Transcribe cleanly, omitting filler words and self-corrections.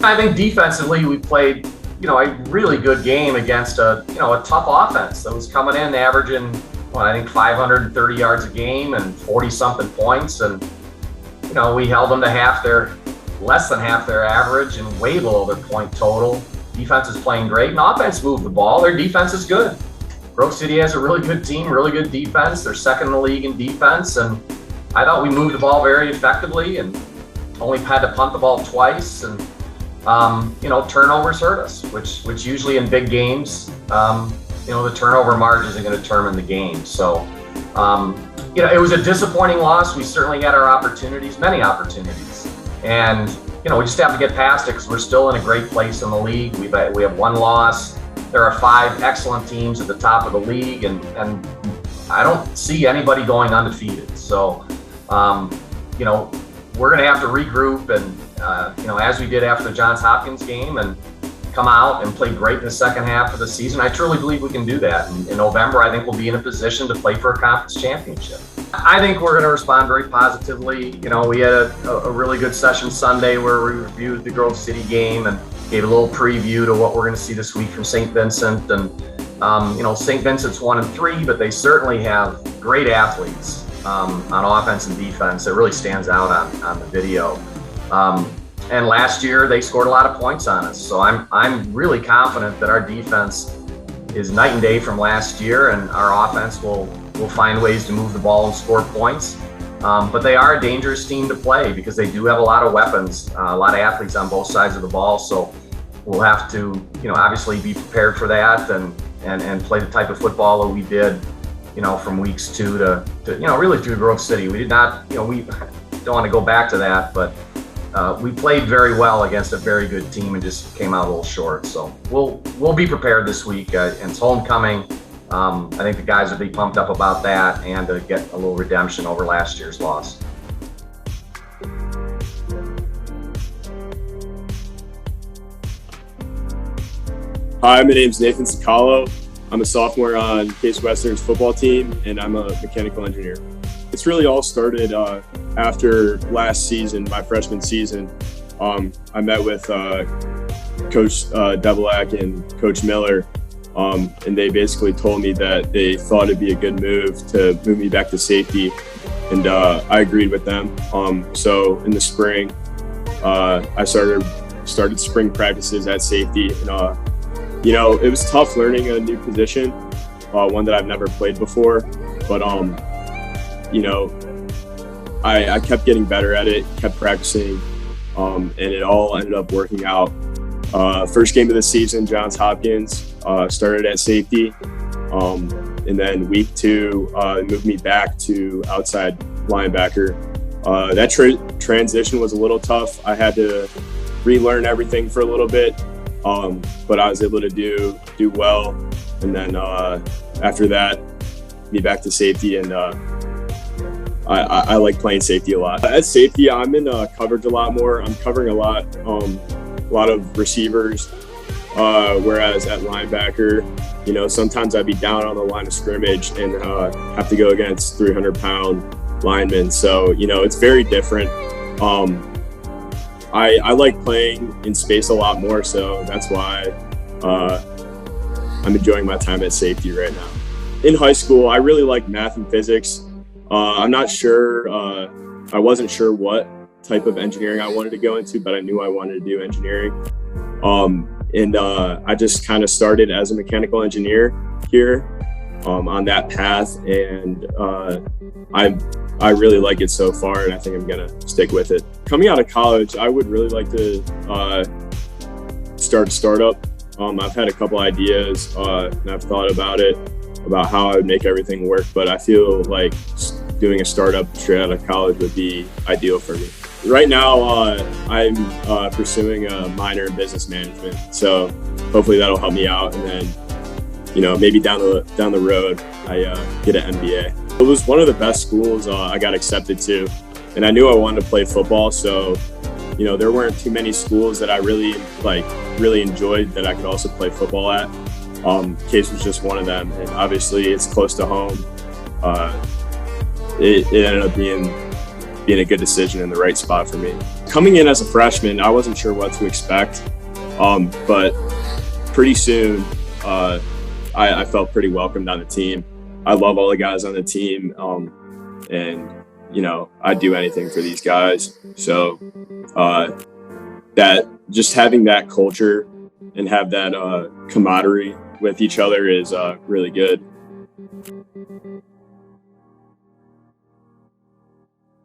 I think defensively we played, a really good game against a tough offense that was coming in averaging, I think 530 yards a game and 40-something points, and we held them to less than half their average and way below their point total. Defense is playing great, and offense moved the ball. Their defense is good. Grove City has a really good team, really good defense. They're second in the league in defense, and I thought we moved the ball very effectively and only had to punt the ball twice. And turnovers hurt us, which usually in big games, the turnover margins are going to determine the game. So, it was a disappointing loss. We certainly had our opportunities, many opportunities, and we just have to get past it because we're still in a great place in the league. We have one loss. There are 5 excellent teams at the top of the league, and I don't see anybody going undefeated. So, we're going to have to regroup and, as we did after the Johns Hopkins game, and come out and play great in the second half of the season. I truly believe we can do that. In November, I think we'll be in a position to play for a conference championship. I think we're going to respond very positively. We had a really good session Sunday where we reviewed the Grove City game and gave a little preview to what we're going to see this week from Saint Vincent. And, Saint Vincent's 1-3, but they certainly have great athletes on offense and defense. It really stands out on the video. And last year they scored a lot of points on us. So I'm really confident that our defense is night and day from last year, and our offense will find ways to move the ball and score points. But they are a dangerous team to play because they do have a lot of weapons, a lot of athletes on both sides of the ball. So we'll have to, obviously be prepared for that and play the type of football that we did, from weeks 2 to really through Grove City. We did not, we don't want to go back to that, but we played very well against a very good team and just came out a little short. So we'll be prepared this week. And it's homecoming. I think the guys will be pumped up about that and to get a little redemption over last year's loss. Hi, my name's Nate Cikalo. I'm a sophomore on Case Western's football team, and I'm a mechanical engineer. It's really all started after last season, my freshman season. I met with Coach Debeljak and Coach Miller, and they basically told me that they thought it'd be a good move to move me back to safety, and I agreed with them. So in the spring, I started spring practices at safety, and it was tough learning a new position, one that I've never played before, but I kept getting better at it, kept practicing, and it all ended up working out. First game of the season, Johns Hopkins, started at safety, and then week 2 moved me back to outside linebacker. That transition was a little tough. I had to relearn everything for a little bit, but I was able to do well, and then after that, me back to safety, and I like playing safety a lot. At safety, I'm in coverage a lot more. I'm covering a lot of receivers, whereas at linebacker, sometimes I'd be down on the line of scrimmage and have to go against 300-pound linemen. So, it's very different. I like playing in space a lot more, so that's why I'm enjoying my time at safety right now. In high school, I really liked math and physics. I'm not sure, I wasn't sure what type of engineering I wanted to go into, but I knew I wanted to do engineering. And I just kind of started as a mechanical engineer here on that path, and I really like it so far, and I think I'm gonna stick with it. Coming out of college, I would really like to start a startup. I've had a couple ideas, and I've thought about how I would make everything work, but I feel like doing a startup straight out of college would be ideal for me. Right now, I'm pursuing a minor in business management, so hopefully that'll help me out, and then maybe down the road I get an MBA. It was one of the best schools I got accepted to, and I knew I wanted to play football, so there weren't too many schools that I really enjoyed that I could also play football at. Case was just one of them, and obviously it's close to home. It ended up being being a good decision in the right spot for me. Coming in as a freshman, I wasn't sure what to expect, but pretty soon I felt pretty welcomed on the team. I love all the guys on the team, and I'd do anything for these guys. So that just having that culture and have that camaraderie with each other is really good.